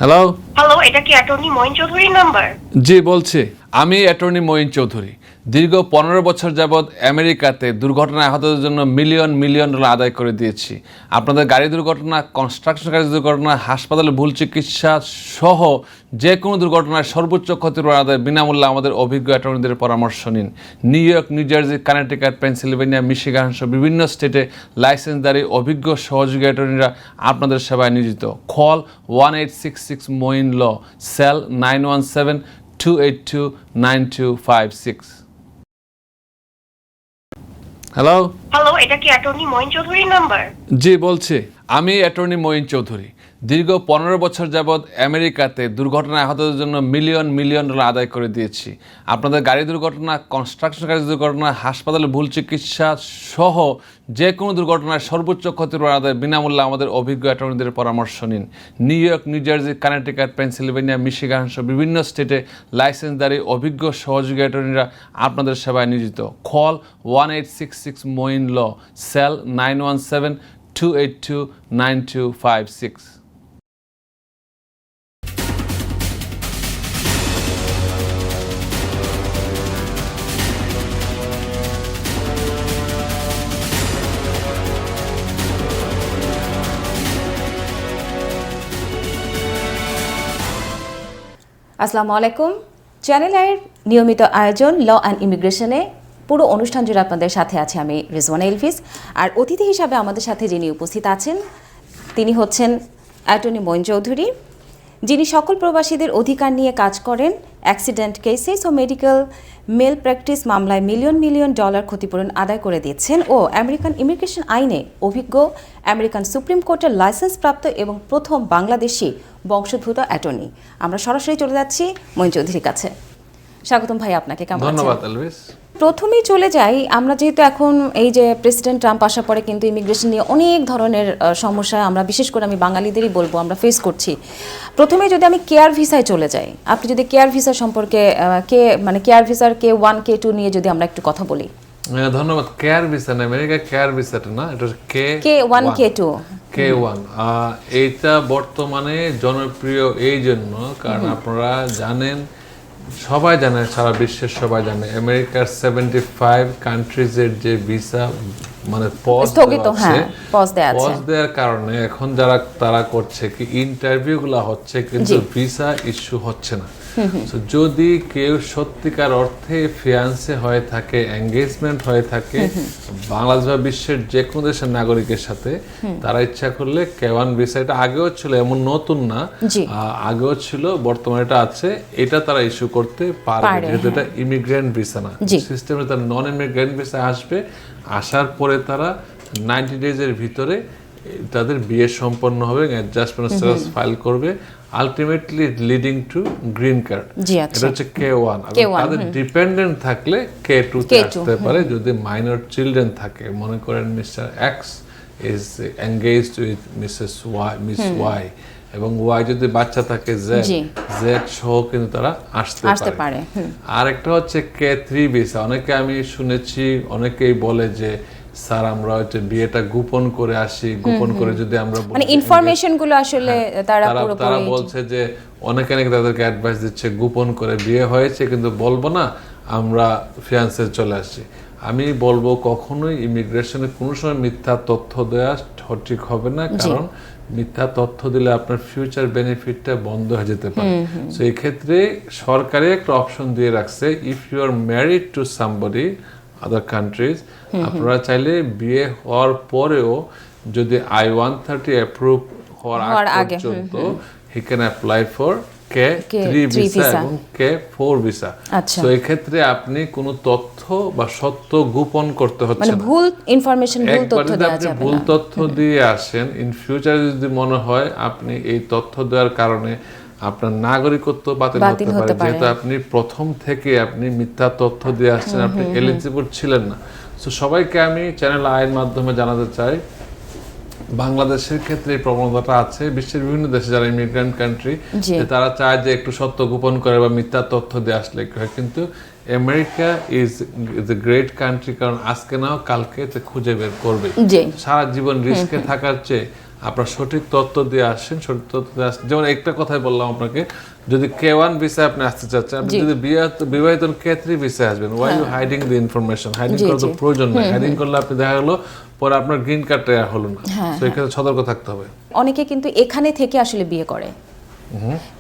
Hello. Hello, এটা কি attorney Moin চৌধুরীর নাম্বার? জি বলছি। আমি অ্যাটর্নি মঈন চৌধুরী। দীর্ঘ 15 বছর যাবৎ আমেরিকাতে দুর্ঘটনায় আহতদের জন্য মিলিয়ন মিলিয়ন ডলার আদায় করে দিয়েছি। আপনাদের গাড়ি দুর্ঘটনা, কনস্ট্রাকশন কাজের দুর্ঘটনা, হাসপাতালে ভুল চিকিৎসা সহ যে কোনো দুর্ঘটনায় সর্বোচ্চ ক্ষতিপূরণ আদায় বিনামূল্যে আমাদের অভিজ্ঞ অ্যাটর্নিদের পরামর্শ নিন। New York, new jersey, Connecticut, Pennsylvania, Michigan সহ বিভিন্ন স্টেটে লাইসেন্সধারী অভিজ্ঞ সহযোগী অ্যাটর্নিরা আপনাদের সেবায় নিয়োজিত। কল 1866 মঈন ল, সেল 917-282-9256। হ্যালো। হ্যালো, এটা কি অ্যাটর্নি মঈন চৌধুরীর নাম্বার? জি বলছি। আমি অ্যাটর্নি মঈন চৌধুরী। দীর্ঘ 15 বছর যাবৎ আমেরিকাতে দুর্ঘটনায় আহতদের জন্য মিলিয়ন মিলিয়ন ডলার আদায় করে দিয়েছি। আপনাদের গাড়ি দুর্ঘটনা, কনস্ট্রাকশন কাজের দুর্ঘটনা, হাসপাতালে ভুল চিকিৎসা সহ যে কোনো দুর্ঘটনায় সর্বোচ্চ ক্ষতিপূরণ আদায় বিনামূল্যে আমাদের অভিজ্ঞ অ্যাটর্নিদের পরামর্শ নিন। New York, new jersey, Connecticut, Pennsylvania, Michigan সহ বিভিন্ন স্টেটে লাইসেন্সধারী অভিজ্ঞ সহযোগী অ্যাটর্নিরা আপনাদের সেবায় নিয়োজিত। কল 1866 মঈন ল, সেল 917-282-9256। আসসালামু আলাইকুম। চ্যানেল আইয়ের নিয়মিত আয়োজন ল অ্যান্ড ইমিগ্রেশনে পুরো অনুষ্ঠান জুড়ে আপনাদের সাথে আছে আমি রিজওয়ানা এলভিস। আর অতিথি হিসাবে আমাদের সাথে যিনি উপস্থিত আছেন তিনি হচ্ছেন অ্যাটর্নি মঈন চৌধুরী, যিনি সকল প্রবাসীদের অধিকার নিয়ে কাজ করেন। অ্যাক্সিডেন্ট কেসেস ও মেডিকেল মেল প্র্যাকটিস মামলায় মিলিয়ন মিলিয়ন ডলার ক্ষতিপূরণ আদায় করে দিচ্ছেন ও আমেরিকান ইমিগ্রেশন আইনে অভিজ্ঞ, আমেরিকান সুপ্রিম কোর্টের লাইসেন্সপ্রাপ্ত এবং প্রথম বাংলাদেশি বংশোদ্ভূত অ্যাটর্নি। আমরা সরাসরি চলে যাচ্ছি মঈন চৌধুরীর কাছে। স্বাগতম ভাই আপনাকে। কেমন আছেন? ধন্যবাদ এলভিস। প্রথমেই চলে যাই, আমরা যেহেতু এখন এই যে প্রেসিডেন্ট ট্রাম্প আসার পরে কিন্তু ইমিগ্রেশন নিয়ে অনেক ধরনের সমস্যা আমরা, বিশেষ করে আমি বাঙালিদেরই বলবো, আমরা ফেস করছি। প্রথমে যদি আমি কেয়ার ভিসায় চলে যাই, আপনি যদি কেয়ার ভিসা সম্পর্কে কেয়ার ভিসার K1 K2 নিয়ে যদি আমরা একটু কথা বলি। ধন্যবাদ। কেয়ার ভিসা না, আমেরিকা কেয়ার ভিসাটা না, এটা K1 K2 K1। এইটা বর্তমানে জনপ্রিয় এই জন্য কারণ আপনারা জানেন, সবাই জানে, সারা বিশ্বের সবাই জানে, আমেরিকার 75 কান্ট্রিজের যে ভিসা মানে পজ দেওয়ার কারণে এখন যারা তারা করছে কি ইন্টারভিউগুলো হচ্ছে কিন্তু ভিসা ইস্যু হচ্ছে না। যদি কেউ সত্যিকার অর্থে ফিয়ান্সে হয়ে থাকে, এঙ্গেজমেন্ট হয়ে থাকে বাংলাদেশ বা বিশ্বের যে কোনো দেশের নাগরিকের সাথে, তারা ইচ্ছা করলে K1 ভিসা, এটা আগেও ছিল, এমন নতুন না, আগেও ছিল, বর্তমানে এটা আছে, এটা তারা ইস্যু করতে পারবে যেহেতু এটা ইমিগ্রেন্ট ভিসা না। সিস্টেমে তারা নন ইমিগ্রেন্ট ভিসা আসবে, আসার পরে তারা 90 ডেজের ভিতরে তাদের বিয়ে সম্পন্ন হবে, অ্যাডজাস্টমেন্ট স্ট্যাটাস ফাইল করবে, ultimately leading to green card. এটা হচ্ছে K1। তাদের ডিপেন্ডেন্ট থাকলে K2 তে আসতে পারে যদি মাইনর চিলড্রেন থাকে। মনে করেন mister X is engaged with miss Y এবং ওয়াই যদি বাচ্চা থাকে জেড সহ কিন্তু তারা আসতে পারে। আর একটা হচ্ছে K3 ভিসা। অনেকে আমি শুনেছি, অনেকেই বলে যে স্যার আমরা হচ্ছে বিয়েটা গোপন করে আসি, গোপন করে যদি আমরা মানে ইনফরমেশন গুলো আসলে তারা বলছে যে অনেকে তাদেরকে অ্যাডভাইস দিচ্ছে গোপন করে বিয়ে হয়েছে কিন্তু বলবো না, আমরা ফিয়ান্সে চলে আসছি। আমি বলবো কখনোই ইমিগ্রেশনে কোনো সময় মিথ্যা তথ্য দেওয়া সঠিক হবে না, কারণ মিথ্যা তথ্য দিলে আপনার ফিউচার বেনিফিটটা বন্ধ হয়ে যেতে পারে। সো এই ক্ষেত্রে সরকারি একটা অপশন দিয়ে রাখছে, if you are married to somebody other countries, আপনারা চাইলে বিয়ে হওয়ার পরেও যদি I-130 অ্যাপ্রুভ হওয়ার আগে পর্যন্ত he can apply for K3 visa এবং K4 ভিসা। তো এই ক্ষেত্রে আপনি কোনো তথ্য বা সত্য গোপন করতে হচ্ছে না, ভুল ইনফরমেশন, ভুল তথ্য দেওয়া যাবে না। ভুল তথ্য দিয়ে আসেন, ইন ফিউচারে যদি মনে হয় আপনি এই তথ্য দেওয়ার কারণে আপনার নাগরিকত্ব বাতিল হতে পারে, যেহেতু আপনি প্রথম থেকে আপনি মিথ্যা তথ্য দিয়ে আসছেন, আপনি এলিজিবল ছিলেন না। তো সবাইকে আমি চ্যানেল আইয়ের মাধ্যমে জানাতে চাই, বাংলাদেশের ক্ষেত্রে এই প্রবণতাটা আছে, বিশ্বের বিভিন্ন দেশে যারা ইমিগ্রেন্ট কান্ট্রি, তারা চায় যে একটু সত্য গোপন করে বা মিথ্যা তথ্য দিয়ে আসলে কি হয়, কিন্তু America is a great country, কারণ আজকে নাও কালকে খুঁজে বের করবে। সারা জীবন রিস্কে থাকার চেয়ে আপনার সঠিক তথ্য দিয়ে আসেন, সঠিক তথ্য দিয়ে আসেন। যেমন একটা কথাই বললাম আপনাকে, যদি K1 ভিসায় আপনি আসতে চাচ্ছেন, আপনি যদি বিবাহিত K3 ভিসায় আসবেন, why you hiding the information? Hiding করার তো প্রয়োজন নেই। হাইডিং করলে আপনি দেখা গেলো পরে আপনার গ্রিন কার্ডটা হলো না। তো এক্ষেত্রে সতর্ক থাকতে হবে। অনেকে কিন্তু এখানে থেকে আসলে বিয়ে করে,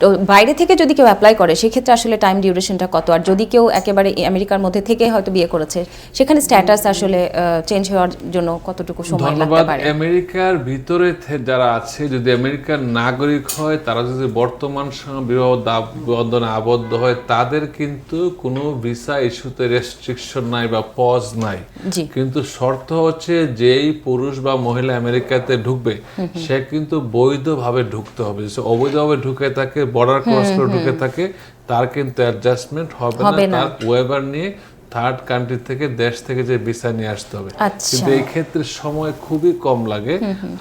তো বাইরে থেকে যদি কেউ অ্যাপ্লাই করে সেক্ষেত্রে আসলে টাইম ডিউরেশনটা কত, আর যদি কেউ একেবারে আমেরিকার মধ্যে থেকে হয়তো বিয়ে করেছে সেখানে স্ট্যাটাস আসলে চেঞ্জ হওয়ার জন্য কতটুকু সময় লাগতে পারে? আমেরিকার ভিতরে যারা আছে, যদি আমেরিকার নাগরিক হয়, তারা যদি বর্তমান বিবাহ বন্ধনে আবদ্ধ হয়, তাদের কিন্তু কোনো ভিসা ইস্যুতে রেস্ট্রিকশন নাই বা পজ নাই। কিন্তু শর্ত হচ্ছে যেই পুরুষ বা মহিলা আমেরিকাতে ঢুকবে সে কিন্তু বৈধভাবে ঢুকতে হবে। অবৈধভাবে ঢুকে থাকে, বর্ডার ক্রস করে ঢুকে থাকে, তার কিন্তু অ্যাডজাস্টমেন্ট হবে না। তার ওয়েভার নিয়ে থার্ড কান্ট্রি থেকে, দেশ থেকে যে ভিসা নিয়ে আসতে হবে। কিন্তু এই ক্ষেত্রে সময় খুবই কম লাগে।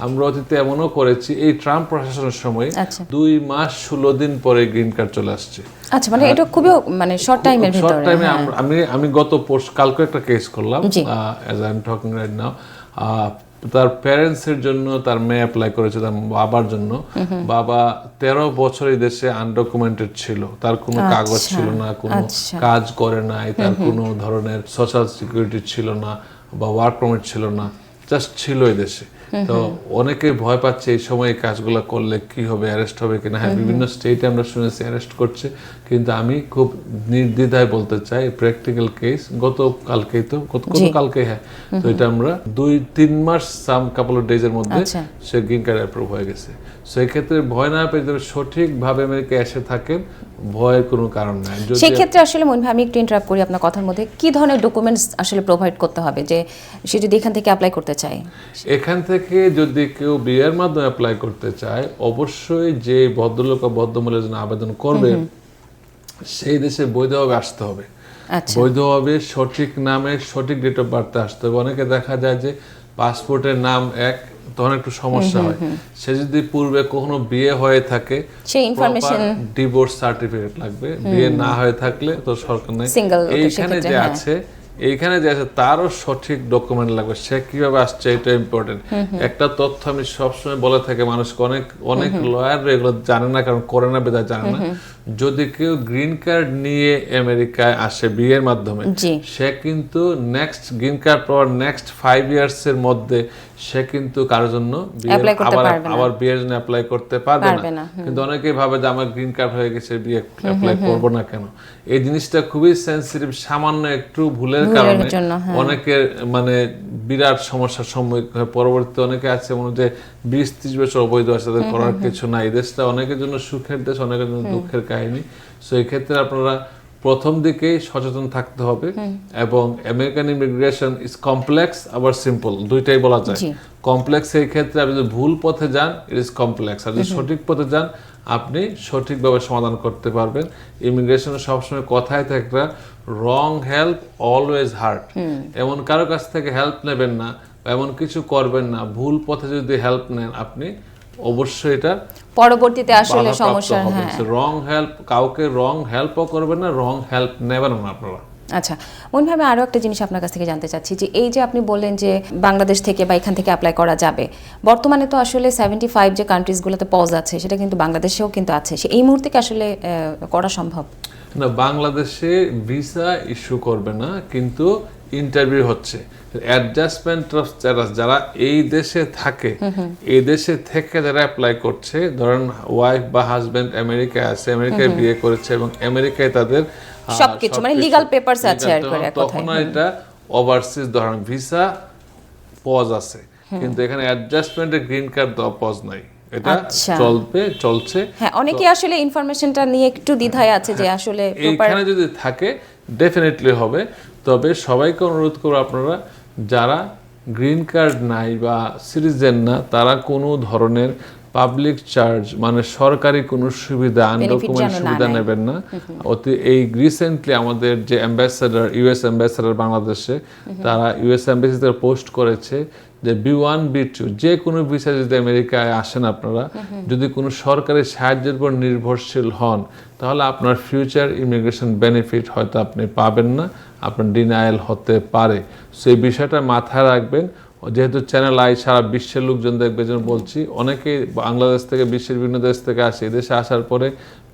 আমরা অতীতে এমনও করেছি, এই ট্রাম্প প্রশাসনের সময় 2 মাস 16 দিন পরে গ্রিন কার্ড চলে আসছে। আচ্ছা, মানে এটা খুবই মানে শর্ট টাইমের ভিতরে। শর্ট টাইমে আমি গত কালকে একটা কেস করলাম, as I am talking right now. তার প্যারেন্টস এর জন্য তার মেয়ে অ্যাপ্লাই করেছে, তার বাবার জন্য। বাবা 13 বছর এই দেশে আনডকুমেন্টেড ছিল, তার কোনো কাগজ ছিল না, কোনো কাজ করে নাই, তার কোনো ধরনের সোশ্যাল সিকিউরিটি ছিল না বা ওয়ার্ক পারমিট ছিল না, জাস্ট ছিল এই দেশে। তো অনেকে ভয় পাচ্ছে এই সময় এই কাজগুলো করলে কি হবে, অ্যারেস্ট হবে কিনা। হ্যাঁ, বিভিন্ন স্টেটে আমরা শুনেছি অ্যারেস্ট করছে, কিন্তু আমি খুব নির্দ্বিধায় বলতে চাই প্র্যাকটিক্যাল কেস গতকালকেই হ্যাঁ, তো এটা আমরা 2-3 মাস সাম কাপল অফ ডেজের মধ্যে সে গ্রিন কার্ড অ্যাপ্রুভ হয়ে গেছে। সেই ক্ষেত্রে ভয় না পেয়ে যদি সঠিকভাবে আমেরিকায় এসে থাকেন, ভয়ের কোনো কারণ নাই। সেই ক্ষেত্রে আসলে মনে হয় আমি একটু ইন্টারাপ্ট করি আপনার কথার মধ্যে, কি ধরনের ডকুমেন্টস আসলে প্রোভাইড করতে হবে যে সে যদি এখান থেকে অ্যাপ্লাই করতে চায়? এখান থেকে যদি কেউ বিয়ের মাধ্যমে অ্যাপ্লাই করতে চায়, অবশ্যই যে ভদ্রলোক বা ভদ্রমহিলার জন্য আবেদন করবে সেই দেশে বৈধভাবে আসতে হবে। বৈধভাবে সঠিক নামে সঠিক ডেট অফ বার্থে আসতে হবে। অনেকে দেখা যায় যে পাসপোর্টের নাম এক, তখন একটু সমস্যা হয়। সে যদি পূর্বে কখনো বিয়ে হয়ে থাকে, সেই ইনফরমেশন, ডিভোর্স সার্টিফিকেট লাগবে। বিয়ে না হয়ে থাকলে তো সরকার নেই। এইখানে যে আছে তারও সঠিক ডকুমেন্ট লাগবে। সে কিভাবে আসছে এটা ইম্পর্টেন্ট। একটা তথ্য আমি সবসময় বলে থাকি মানুষকে, অনেক লয়ার এগুলো জানে না, কারণ করে না বেদা জানে না। যদি কেউ গ্রিন কার্ড নিয়ে আমেরিকায় আসে বিয়ের মাধ্যমে, সে কিন্তু নেক্সট গ্রিন কার্ড পাওয়ার নেক্সট 5 ইয়ার্স এর মধ্যে সে কিন্তু কারোর জন্য আবার বিয়ের জন্য অ্যাপ্লাই করতে পারবে না। কিন্তু অনেকেই ভাবে যে আমার গ্রিন কার্ড হয়ে গেছে, বিয়ে অ্যাপ্লাই করব না কেন। এই জিনিসটা খুবই সেনসিটিভ। সামান্য একটু ভুলের কারণে অনেকের মানে বিরাট সমস্যার সম্মুখীন হয়। পরবর্তীতে অনেকে আছে মনে যে 20-30 বছর অবৈধ আছে, তাদের করার কিছু নাই। এই দেশটা অনেকের জন্য সুখের দেশ, অনেকের জন্য দুঃখের কাহিনী। সো এই ক্ষেত্রে আপনারা প্রথম দিকেই সচেতন থাকতে হবে। এবং আমেরিকান ইমিগ্রেশন ইজ কমপ্লেক্স আবার সিম্পল, দুইটাই বলা যায়। কমপ্লেক্স এই ক্ষেত্রে আপনি যদি ভুল পথে যান, ইট ইজ কমপ্লেক্স। আর যদি সঠিক পথে যান, আপনি সঠিকভাবে সমাধান করতে পারবেন। ইমিগ্রেশনে সবসময় কথাই থাকে একটা রং হেল্প অলওয়েজ হার্ট। এমন কারো কাছ থেকে হেল্প নেবেন না, এমন কিছু করবেন না, ভুল পথে যদি হেল্প নেন আপনি অবশ্যই এটা পরবর্তীতে আসলে সমস্যা হবে। রং হেল্প, কাউকে রং হেল্পও করবেন না, রং হেল্প নেবেন না আপনারা। আচ্ছা, মনভাবে আরও একটা জিনিস আপনার কাছ থেকে জানতে চাচ্ছি যে এই যে আপনি বললেন যে বাংলাদেশ থেকে বা এখান থেকে অ্যাপ্লাই করা যাবে, বর্তমানে তো আসলে 75 যে কান্ট্রিজগুলোতে পজ আছে সেটা কিন্তু বাংলাদেশেও কিন্তু আছে, এই মুহূর্তে কি আসলে করা সম্ভব? না, বাংলাদেশে ভিসা ইস্যু করবে না, কিন্তু ইন্টারভিউ হচ্ছে। অ্যাডজাস্টমেন্ট অফ স্ট্যাটাস যারা এই দেশে থাকে, এই দেশে থেকে যারা অ্যাপ্লাই করছে, ধরেন ওয়াইফ বা হাজবেন্ড আমেরিকায় আছে, আমেরিকায় বিয়ে করেছে এবং আমেরিকায় তাদের সবকিছু মানে লিগ্যাল পেপারস আছে আর করে তখন এটা ওভারসিজ ধরেন ভিসা পজ আছে, কিন্তু এখানে অ্যাডজাস্টমেন্টের গ্রিন কার্ড দেওয়া পজ নাই। এটা চলছে। হ্যাঁ, অনেকে আসলে ইনফরমেশনটা নিয়ে একটু দ্বিধায় আছে যে আসলে এখানে যদি থাকে ডেফিনেটলি হবে। তবে সবাইকে অনুরোধ করব, আপনারা যারা গ্রিন কার্ড নাই বা সিটিজেন না, তারা কোনো ধরনের পাবলিক চার্জ মানে সরকারি কোনো সুবিধা, আনডকুমেন্ট সুবিধা নেবেন না। এই রিসেন্টলি আমাদের যে অ্যাম্বাসেডার, ইউএস অ্যাম্বাসেডার বাংলাদেশে, তারা ইউএস অ্যাম্বাসিতে পোস্ট করেছে যে B1 B2 যে কোনো ভিসা যদি আমেরিকায় আসেন আপনারা, যদি কোনো সরকারি সাহায্যের উপর নির্ভরশীল হন, তাহলে আপনার ফিউচার ইমিগ্রেশন বেনিফিট হয়তো আপনি পাবেন না, আপনার ডিনায়াল হতে পারে। সেই বিষয়টা মাথায় রাখবেন। যেহেতু চ্যানেল আই সারা বিশ্বের লোকজন দেখবে, যেন বলছি অনেকেই বাংলাদেশ থেকে বিশ্বের বিভিন্ন দেশ থেকে আসে, এদেশে আসার পরে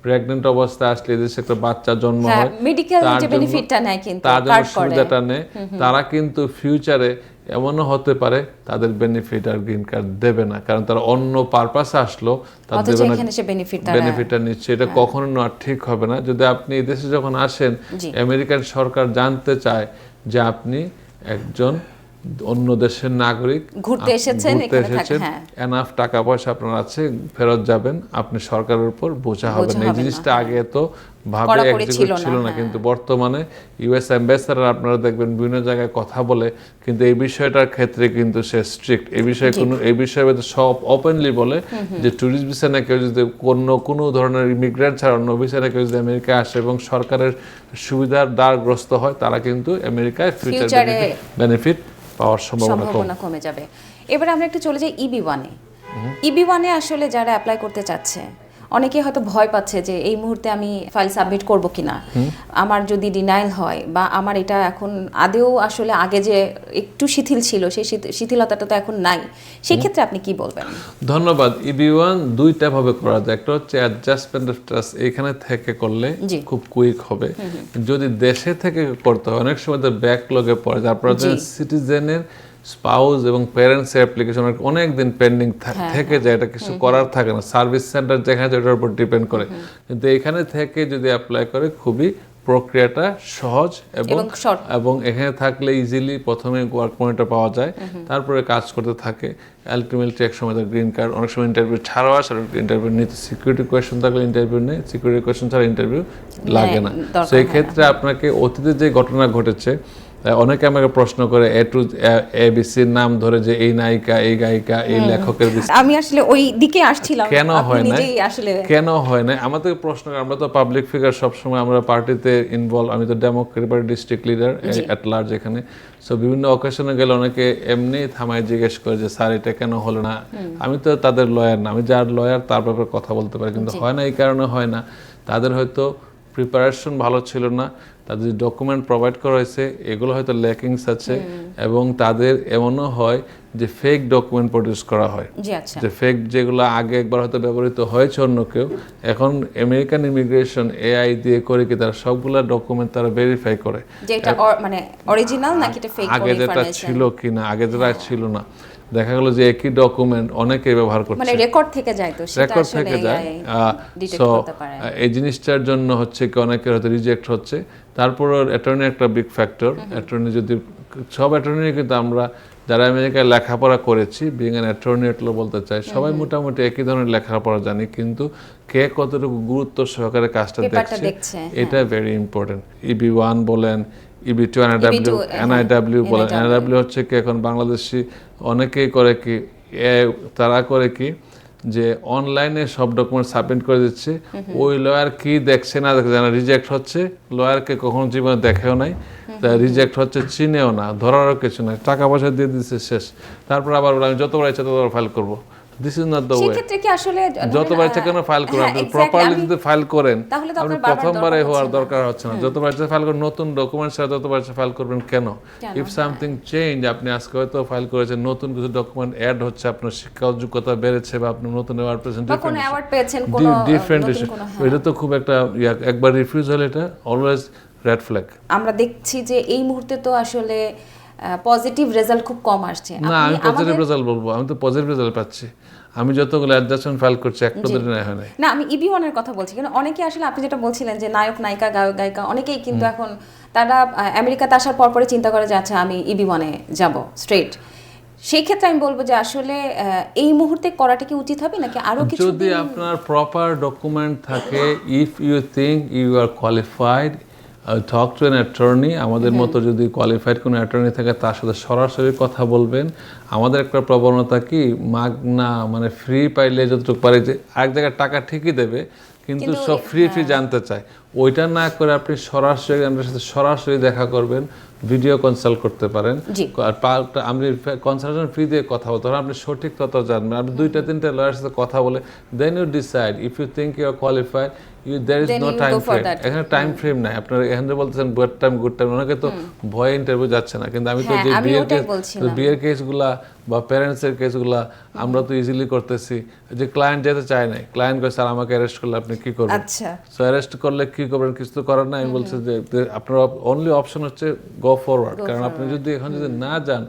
প্রেগনেন্ট অবস্থায় আসলে এদেশে একটা বাচ্চা জন্ম হয়, মেডিকেল যে বেনিফিটটা নেয় কিন্তু তার জন্য সুবিধাটা নেয়, তারা কিন্তু ফিউচারে এমনও হতে পারে তাদের বেনিফিট আর গ্রিন কার্ড দেবে না, কারণ তারা অন্য পারপাসে আসলো, তার দেবে না, বেনিফিটটা নিচ্ছে। এটা কখনো না ঠিক হবে না। যদি আপনি এই দেশে যখন আসেন, আমেরিকান সরকার জানতে চায় যে আপনি একজন অন্য দেশের নাগরিক, ঘুরতে এসেছেন, এনাফ টাকা পয়সা আপনার আছে, ফেরত যাবেন, আপনি সরকারের উপর বোঝা হবেন। এই জিনিসটা আগে তো ভাবে একজিকিউট ছিল না, কিন্তু বর্তমানে ইউএস অ্যাম্বাসেডর আপনারা দেখবেন বিভিন্ন জায়গায় কথা বলে, কিন্তু এই বিষয়টার ক্ষেত্রে কিন্তু সে স্ট্রিক্ট। এই বিষয়ে সব ওপেনলি বলে যে ট্যুরিস্ট ভিসা না কেউ যদি কোনো ধরনের ইমিগ্রেন্ট ছাড়া অন্য ভিসা না কেউ যদি আমেরিকায় আসে এবং সরকারের সুবিধার দ্বারগ্রস্ত হয়, তারা কিন্তু আমেরিকায় ফিউচার বেনিফিট পাওয়ার সম্ভাবনা কমে যাবে। এবার আমরা একটু চলে যাই EB-1-এ। EB-1-এ আসলে যারা অ্যাপ্লাই করতে চাচ্ছে, অনেকে হয়তো ভয় পাচ্ছে যে এই মুহূর্তে আমি ফাইল সাবমিট করব কিনা, আমার যদি ডিনাইল হয়, বা আমার এটা এখন আদেও আসলে আগে যে একটু শিথিল ছিল সেই শিথিলতাটা তো এখন নাই, সেই ক্ষেত্রে আপনি কি বলবেন? ধন্যবাদ। EB-1 দুইটা ভাবে করা যায়। একটা হচ্ছে অ্যাডজাস্টমেন্ট অফ স্ট্যাটাস, এখানে থেকে করলে খুব কুইক হবে। যদি দেশে থেকে করতে হয়, অনেক সময় তো ব্যাকলগে পড়ে যায়। আপনারা সিটিজেনের স্পাউস এবং প্যারেন্টস অ্যাপ্লিকেশন অনেক দিন পেন্ডিং থেকে যায়, এটা কিছু করার থাকে না। সার্ভিস সেন্টার যেখানে ওটার উপর ডিপেন্ড করে, কিন্তু এখানে থেকে যদি অ্যাপ্লাই করে খুবই প্রক্রিয়াটা সহজ এবং এখানে থাকলে ইজিলি প্রথমে ওয়ার্ক পারমিটটা পাওয়া যায়, তারপরে কাজ করতে থাকে। আলটিমেটলি এক সময় গ্রিন কার্ড, অনেক সময় ইন্টারভিউ ছাড়াও আসে, ইন্টারভিউ নিতে সিকিউরিটি কোয়েশ্চেন থাকলে ইন্টারভিউ নেই, সিকিউরিটি কোয়েশ্চেন ছাড়া ইন্টারভিউ লাগে না। সেই ক্ষেত্রে আপনাকে অতীতে যে ঘটনা ঘটেছে, অনেকে আমাকে প্রশ্ন করে ABCর নাম ধরে যে এই নায়িকা, এই গায়িকা, এই লেখকের, আমি আসলে ওই দিকে আসছিলাম, কেন হয় না আমাদের প্রশ্ন। আমরা তো পাবলিক ফিগার, সবসময় আমরা পার্টিতে ইনভলভ। আমি তো ডেমোক্রেটিক পার্টি ডিস্ট্রিক্ট লিডার এট লার্জ এখানে। সো বিভিন্ন অকেশনে গেলে অনেকে এমনি থামায় জিজ্ঞেস করে যে স্যার এটা কেন হলো না। আমি তো তাদের লয়ার না, আমি যার লয়ার তার ব্যাপারে কথা বলতে পারি, কিন্তু হয় না এই কারণে হয় না, তাদের হয়তো প্রিপারেশন ভালো ছিল না, তাদের যে ডকুমেন্ট প্রোভাইড করা হয়েছে এগুলো হয়তো ল্যাকিংস আছে, এবং তাদের এমনও হয় যে ফেক ডকুমেন্ট প্রডিউস করা হয়, যে ফেক যেগুলো আগে একবার হয়তো ব্যবহৃত হয়েছে অন্য কেউ, এখন আমেরিকান ইমিগ্রেশন AI দিয়ে করে কি তারা সবগুলা ডকুমেন্ট তারা ভেরিফাই করে যে এটা মানে অরিজিনাল নাকি এটা ফেক, আগে যেটা ছিল কিনা, আগে যেটা ছিল না। দেখা গেল যে একই ডকুমেন্ট অনেকে ব্যবহার করছে, মানে রেকর্ড থেকে যায়, তো সেটা রেকর্ড থেকে যায়। সো এই জিনিসটার জন্য হচ্ছে কি অনেকের হয়তো রিজেক্ট হচ্ছে। তারপর অ্যাটর্নি একটা বিগ ফ্যাক্টর। অ্যাটর্নি যদি সব অ্যাটর্নি, কিন্তু আমরা যারা আমেরিকায় লেখাপড়া করেছি, বিং অ্যান অ্যাটর্নি এটলো বলতে চাই, সবাই মোটামুটি একই ধরনের লেখাপড়া জানি, কিন্তু কে কতটুকু গুরুত্ব সহকারে কাজটা দেখছে এটা ভেরি ইম্পর্টেন্ট। EB-1 বলেন, EB-2 NIW বলেন। NIW হচ্ছে কি এখন বাংলাদেশি অনেকেই করে কি, তারা করে কি যে অনলাইনে সব ডকুমেন্ট সাবমিট করে দিচ্ছে, ওই লয়ার কি দেখছে না দেখছে না, রিজেক্ট হচ্ছে। লয়ারকে কখনো জীবনে দেখেও নাই, রিজেক্ট হচ্ছে, চিনেও না, ধরারও কিছু নাই, টাকা পয়সা দিয়ে দিচ্ছে, শেষ। তারপর আবার আমি যতবার ইচ্ছা ততবার ফাইল করবো। This is not the way. সেক্ষেত্রে কি আসলে যতবার ইচ্ছা কেন ফাইল করেন, আপনি প্রপারলি যদি ফাইল করেন, আপনি প্রথমবারে হওয়ার দরকার হচ্ছে না। যতবার ইচ্ছা ফাইল করেন, নতুন ডকুমেন্ট ছাড়া যতবার ইচ্ছা ফাইল করবেন কেন? ইফ সামথিং চেঞ্জ, আপনি আজকে হয়তো ফাইল করেছেন, নতুন কিছু ডকুমেন্ট অ্যাড হচ্ছে, আপনার শিক্ষা যোগ্যতা বেড়েছে, বা আপনি নতুন অ্যাওয়ার্ড পেয়েছেন, ডিফারেন্ট ইস্যু, এটা তো খুব একটা একবার রিফিউজ হলে এটা অলওয়েজ রেড ফ্ল্যাগ। আমরা দেখছি যে এই মুহূর্তে তো আসলে পজিটিভ রেজাল্ট খুব কম আসছে। না, আমি পজিটিভ রেজাল্ট বলবো, আমি তো পজিটিভ রেজাল্ট পাচ্ছি। আমি যতগুলো অ্যাডজাস্টমেন্ট ফাইল করছি একটা দিন হয় নাই। না, আমি EB-1 এর কথা বলছি, কারণ অনেকে আসলে আপনি যেটা বলছিলেন যে নায়ক নায়িকা গায়ক গায়িকা অনেকেই কিন্তু এখন তারা আমেরিকাতে আসার পরে চিন্তা করে যে আচ্ছা আমি EB-1-এ যাব স্ট্রেট। সেই ক্ষেত্রে আমি বলবো যে আসলে এই মুহূর্তে করাটা কি উচিত হবে নাকি আরো কিছু? যদি আপনার প্রপার ডকুমেন্ট থাকে, if you think you are qualified, talk to an attorney. আমাদের মতো যদি কোয়ালিফাইড কোনো অ্যাটর্নি থাকে তার সাথে সরাসরি কথা বলবেন। আমাদের একটা প্রবণতা কি, মাগনা মানে ফ্রি পাইলে যতটুকু পারে, যে এক জায়গায় টাকা ঠিকই দেবে কিন্তু সব ফ্রি জানতে চায়, ওইটা না করে আপনি সরাসরি আমাদের সাথে সরাসরি দেখা করবেন, ভিডিও কনসাল্ট করতে পারেন। আর আপনি কনসালটেশন ফ্রি দিয়ে কথা বলতে পারেন, আপনি সঠিক তথ্য জানবেন। আপনি 2-3 লয়ারের সাথে কথা বলে then you decide if you think you are qualified, there is Then no you time go for frame. that. এখানে টাইম ফ্রেম নাই। আপনারা এখানে বলতেছেন গুড টাইম, অনেকে তো ভয়ে ইন্টারভিউ যাচ্ছে না, কিন্তু আমি তো হ্যাঁ, যে আমি ওটাই বলছিলাম। বিয়ের কেসগুলা বা প্যারেন্টসের কেসগুলা আমরা তো ইজিলি করতেছি। যে ক্লায়েন্ট যেতে চায় নাই, ক্লায়েন্ট কয় স্যার আমাকে অ্যারেস্ট করলে আপনি কি করবেন? আচ্ছা, সো অ্যারেস্ট করলে কি করবেন, কিছু তো করার নাই। আমি বলছি যে আপনার অনলি অপশন হচ্ছে গো ফরওয়ার্ড, কারণ আপনি যদি এখন যদি না যান,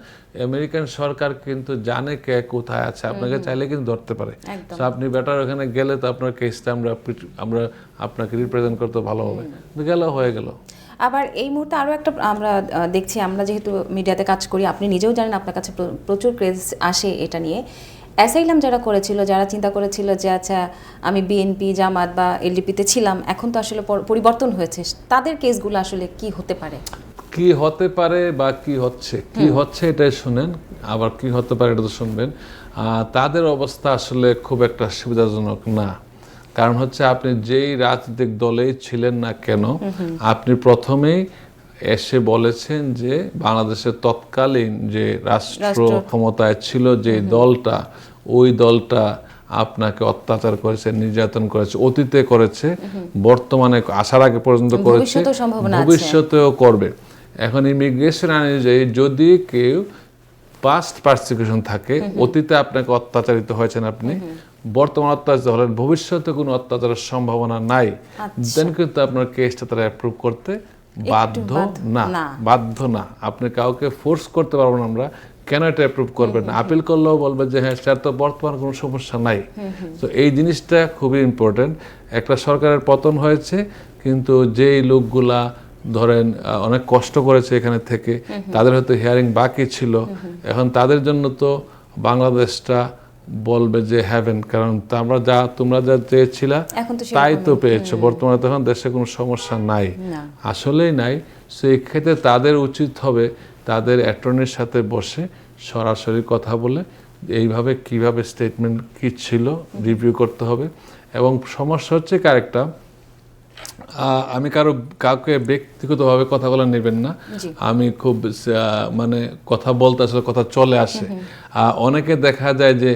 আমেরিকান সরকার কিন্তু জানে কে কোথায় আছে, আপনাকে চাইলে কিন্তু ধরতে পারে। একদম। সো আপনি বেটার ওখানে গেলে তো আপনার কেসটা আমরা আপনাকে রিপ্রেজেন্ট করতে ভালো হবে, গেল হয়ে গেল। আবার এই মুহূর্তে আরও একটা আমরা দেখছি, আমরা যেহেতু মিডিয়াতে কাজ করি, আপনি নিজেও জানেন আপনার কাছে প্রচুর ক্রেজ আসে এটা নিয়ে। অ্যাসাইলাম যারা করেছিল, যারা চিন্তা করেছিল যে আচ্ছা আমি বিএনপি জামাত বা এলডিপিতে ছিলাম, এখন তো আসলে পরিবর্তন হয়েছে, তাদের কেসগুলো আসলে কি হতে পারে? কি হতে পারে বা কি হচ্ছে এটাই শুনেন, আবার কি হতে পারে এটা তো শুনবেন। তাদের অবস্থা আসলে খুব একটা সুবিধাজনক না, কারণ হচ্ছে আপনি যেই রাজনৈতিক দলেই ছিলেন না কেন, আপনি প্রথমেই এসে বলেছেন যে বাংলাদেশের তৎকালীন যে রাষ্ট্র ক্ষমতায় ছিল যে দলটা, ওই দলটা আপনাকে অত্যাচার করেছে, নির্যাতন করেছে, অতীতে করেছে, বর্তমানে আসার আগে পর্যন্ত করেছে, ভবিষ্যতেও করবে। এখন ইমিগ্রেশন অনুযায়ী যদি কেউ পাস্ট পারসিকিউশন থাকে, অতীতে আপনাকে অত্যাচারিত হয়েছেন, আপনি বর্তমান অত্যাচারিত হলেন, ভবিষ্যতে কোনো অত্যাচারের সম্ভাবনা নাই, দেন কিন্তু আপনার কেসটা তারা অ্যাপ্রুভ করতে বাধ্য না। আপনি কাউকে ফোর্স করতে পারবো না আমরা, কেন এটা অ্যাপ্রুভ করবেন না। আপিল করলেও বলবে যে হ্যাঁ স্যার তো বর্তমান কোনো সমস্যা নাই। তো এই জিনিসটা খুবই ইম্পর্টেন্ট। একটা সরকারের পতন হয়েছে, কিন্তু যেই লোকগুলা ধরেন অনেক কষ্ট করেছে এখানে থেকে, তাদের হয়তো হিয়ারিং বাকি ছিল, এখন তাদের জন্য তো বাংলাদেশটা বলবে যে হ্যাভেন, কারণ তোমরা যা চেয়েছিলা তাই তো পেয়েছো। বর্তমানে তখন দেশে কোনো সমস্যা নাই, আসলেই নাই। সেই ক্ষেত্রে তাদের উচিত হবে তাদের অ্যাটর্নির সাথে বসে সরাসরি কথা বলে এইভাবে কিভাবে স্টেটমেন্ট কি ছিল রিভিউ করতে হবে। এবং সমস্যা হচ্ছে কারেক্টটা, আমি কাউকে ব্যক্তিগতভাবে কথা বলা নেবেন না, আমি খুব মানে কথা বলতে আসলে কথা চলে আসে। অনেকে দেখা যায় যে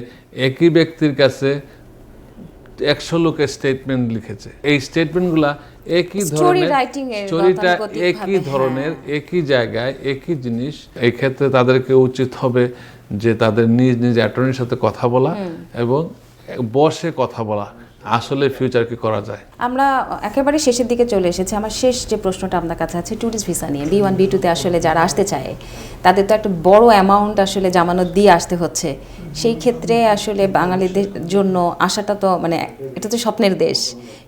একই ব্যক্তির কাছে 100 লোকের স্টেটমেন্ট লিখেছে, এই স্টেটমেন্টগুলা একই ধরনের, স্টোরিটা একই ধরনের, একই জায়গায় একই জিনিস। এই ক্ষেত্রে তাদেরকে উচিত হবে যে তাদের নিজ নিজ অ্যাটর্নির সাথে কথা বলা এবং বসে কথা বলা, আসলে ফিউচার কি করা যায়। আমরা একেবারে শেষের দিকে চলে এসেছি। আমার শেষ যে প্রশ্নটা আপনার কাছে আছে ট্যুরিস্ট ভিসা নিয়ে। B1 B2 তে আসলে যারা আসতে চায় তাদের তো একটা বড় অ্যামাউন্ট আসলে জামানত দিয়ে আসতে হচ্ছে। সেই ক্ষেত্রে আসলে বাঙালিদের জন্য আসাটা তো মানে এটা তো স্বপ্নের দেশ,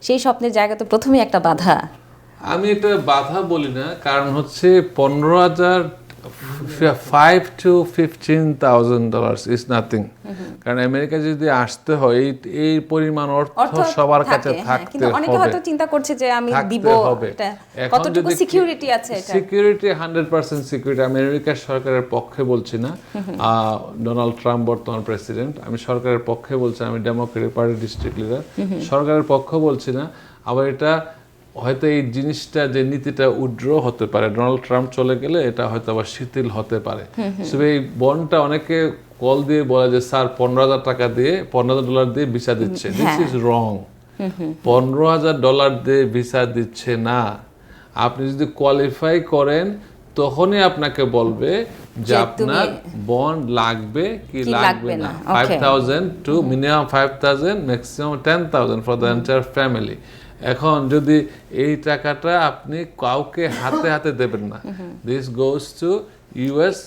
সেই স্বপ্নের জায়গা তো প্রথমেই একটা বাধা। আমি এটা বাধা বলি না, কারণ হচ্ছে $15,000 to $15,000 ইজ নাথিং। কারণ আমেরিকা যদি আসতে হয় এই পরিমাণ অর্থ সবার কাছে থাকতে হবে। অনেকে হয়তো চিন্তা করছে যে আমি দিব, কতটুকু সিকিউরিটি আছে এটা? Security 100% security. আমেরিকার সরকারের পক্ষে বলছি না, ডোনাল্ড ট্রাম্প বর্তমান প্রেসিডেন্ট, আমি সরকারের পক্ষে বলছি, আমি ডেমোক্রেটিক পার্টি ডিস্ট্রিক্ট লিডার, সরকারের পক্ষে বলছি না। আবার এটা হয়তো এই জিনিসটা যে নীতিটা উড্র হতে পারে, ডোনাল্ড ট্রাম্প চলে গেলে এটা হয়তো আবার শিথিল হতে পারে। এই বন্ডটা অনেকে কল দিয়ে বলে যে স্যার $15,000 দিয়ে ভিসা দিচ্ছে, দিস ইজ রং। $15,000 দিয়ে ভিসা দিচ্ছে না। আপনি যদি কোয়ালিফাই করেন তখনই আপনাকে বলবে যে আপনার বন্ড লাগবে কি লাগবে না। 5,000 to minimum 5,000, maximum 10,000 for the entire family. এখন যদি এই টাকাটা আপনি কাউকে হাতে হাতে দেবেন না, this goes to US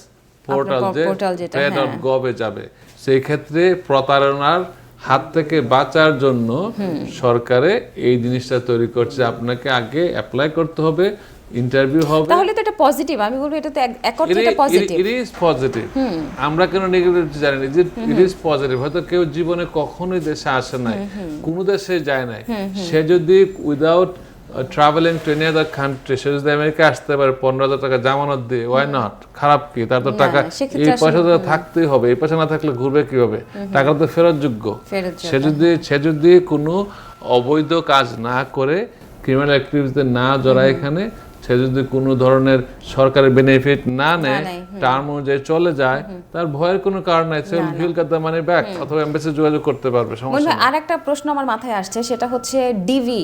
portal, যে pay.gov এ যাবে। সেই ক্ষেত্রে প্রতারণার হাত থেকে বাঁচার জন্য সরকারে এই জিনিসটা তৈরি করছে। আপনাকে আগে অ্যাপ্লাই করতে হবে, ইন্টারভিউ হবে। তাহলে তো এটা পজিটিভ, আমি বলবো এটা তো এটা পজিটিভ। It is positive. আমরা কেন নেগেটিভ জানি না, যে ইট ইজ পজিটিভ। হয়তো কেউ জীবনে কখনোই দেশে আসে নাই, কোনো দেশে যায় নাই, সে যদি without travelling to any other country সে যদি আমেরিকা আসতে পারে $15,000 জামানত দিয়ে, ওয়াই নট? খারাপ কি? তার তো টাকা, এই পয়সা তো থাকতেই হবে, এই পয়সা না থাকলে ঘুরবে কিভাবে? টাকা তো ফেরতযোগ্য। সে যদি কোনো অবৈধ কাজ না করে, ক্রিমিনাল অ্যাক্টিভিটিতে না জড়ায়, এখানে সে যদি কোনো ধরনের সরকারের বেনিফিট না নেয়, টার্ম অনুযায়ী চলে যায়, তার ভয়ের কোনো কারণ নাই। সে will get the money back, অথবা এমবাসি যোগাযোগ করতে পারবে, সমস্যা নেই। আরেকটা প্রশ্ন আমার মাথায় আসছে, সেটা হচ্ছে ডিভি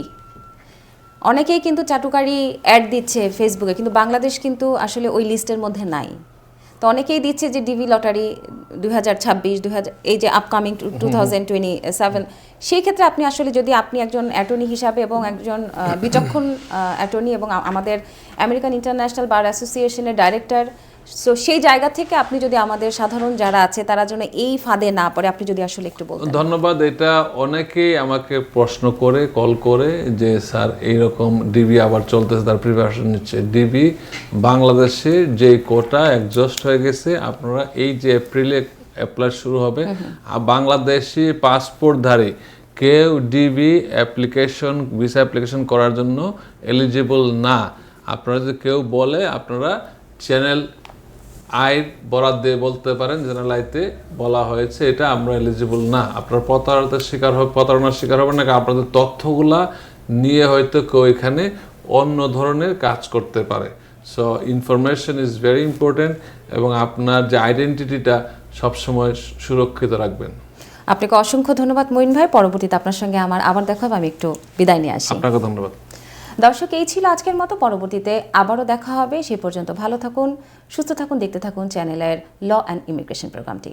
অনেকেই কিন্তু চাটুকারি অ্যাড দিচ্ছে ফেসবুকে, কিন্তু বাংলাদেশ কিন্তু আসলে ওই লিস্টের মধ্যে নাই। তো অনেকেই দিচ্ছে যে ডিবি লটারি 2026 এই যে আপকামিং 2027, সেই ক্ষেত্রে আপনি আসলে যদি আপনি একজন অ্যাটর্নি হিসাবে এবং একজন বিচক্ষণ অ্যাটর্নি এবং আমাদের আমেরিকান ইন্টারন্যাশনাল বার অ্যাসোসিয়েশনের ডাইরেক্টর, সো সেই জায়গা থেকে আপনি যদি আমাদের সাধারণ যারা আছে তারা যেন এই ফাঁদে না পড়ে, আপনি যদি আসলে একটু বলতেন। ধন্যবাদ। এটা অনেকেই আমাকে প্রশ্ন করে, কল করে যে স্যার এইরকম ডিবি আবার চলতেছে, তার প্রিপারেশন নিচ্ছে। ডিবি বাংলাদেশে যে কোটা এক্সস্ট হয়ে গেছে, আপনারা এই যে এপ্রিলে অ্যাপ্লাই শুরু হবে, আর বাংলাদেশি পাসপোর্টধারী কেউ ডিবি অ্যাপ্লিকেশন, ভিসা অ্যাপ্লিকেশন করার জন্য এলিজিবল না। আপনারা যদি কেউ বলে, আপনারা চ্যানেল আই বরাদ দিয়ে বলতে পারেন, চ্যানেল আইতে বলা হয়েছে এটা আমরা এলিজিবল না। আপনার প্রতারণার শিকার হবে না, আপনাদের তথ্যগুলা নিয়ে হয়তো কেউ এখানে অন্য ধরনের কাজ করতে পারে। So information is very important, এবং আপনার যে আইডেন্টিটিটা সবসময় সুরক্ষিত রাখবেন। আপনাকে অসংখ্য ধন্যবাদ মঈন ভাই। পরবর্তীতে আপনার সঙ্গে আমার আবার দেখা হবে, আমি একটু বিদায় নিয়ে আসি। আপনাকে ধন্যবাদ। দর্শক, এই ছিল আজকের মতো। পরবর্তীতে আবারও দেখা হবে। সেই পর্যন্ত ভালো থাকুন, সুস্থ থাকুন, দেখতে থাকুন চ্যানেলের ল অ্যান্ড ইমিগ্রেশন প্রোগ্রামটি।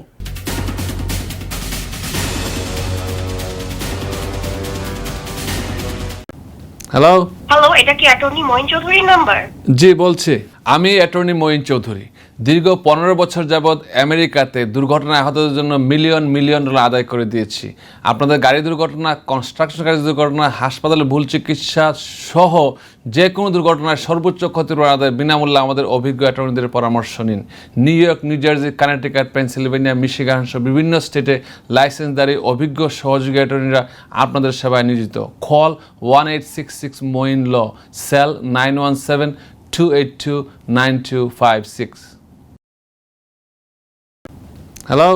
হ্যালো, এটা কি অ্যাটর্নি মঈন চৌধুরীর নাম্বার? জি বলছি, আমি অ্যাটর্নি মঈন চৌধুরী। দীর্ঘ 15 বছর যাবৎ আমেরিকাতে দুর্ঘটনায় আহতদের জন্য মিলিয়ন মিলিয়ন ডলার আদায় করে দিয়েছি। আপনাদের গাড়ি দুর্ঘটনা, কনস্ট্রাকশন কাজের দুর্ঘটনা, হাসপাতালে ভুল চিকিৎসা সহ যে কোনো দুর্ঘটনায় সর্বোচ্চ ক্ষতিপূরণ আদায় বিনামূল্যে আমাদের অভিজ্ঞ অ্যাটর্নিদের পরামর্শ নিন। New York, new jersey, Connecticut, Pennsylvania, Michigan সহ বিভিন্ন স্টেটে লাইসেন্সধারী অভিজ্ঞ সহযোগী অ্যাটর্নিরা আপনাদের সেবায় নিয়োজিত। কল 1866 মঈন ল, সেল 917-282-9256। হ্যালো,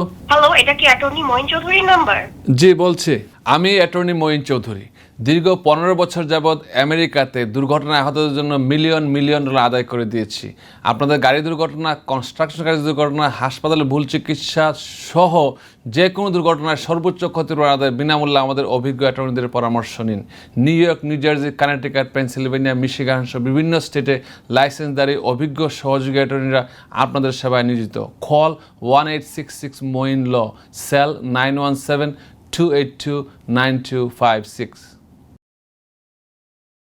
এটা কি অ্যাটর্নি মঈন চৌধুরীর নাম্বার? জি বলছি, আমি অ্যাটর্নি মঈন চৌধুরী। দীর্ঘ 15 বছর যাবৎ আমেরিকাতে দুর্ঘটনায় আহতদের জন্য মিলিয়ন মিলিয়ন ডলার আদায় করে দিয়েছি। আপনাদের গাড়ি দুর্ঘটনা, কনস্ট্রাকশন কাজের দুর্ঘটনা, হাসপাতালে ভুল চিকিৎসা সহ যে কোনো দুর্ঘটনায় সর্বোচ্চ ক্ষতিপূরণ আদায় বিনামূল্যে আমাদের অভিজ্ঞ অ্যাটর্নিদের পরামর্শ নিন। New York, new jersey, Connecticut, Pennsylvania, Michigan সহ বিভিন্ন স্টেটে লাইসেন্সধারী অভিজ্ঞ সহযোগী অ্যাটর্নিরা আপনাদের সেবায় নিয়োজিত। কল 1866 মঈন ল, সেল 917-282-9256।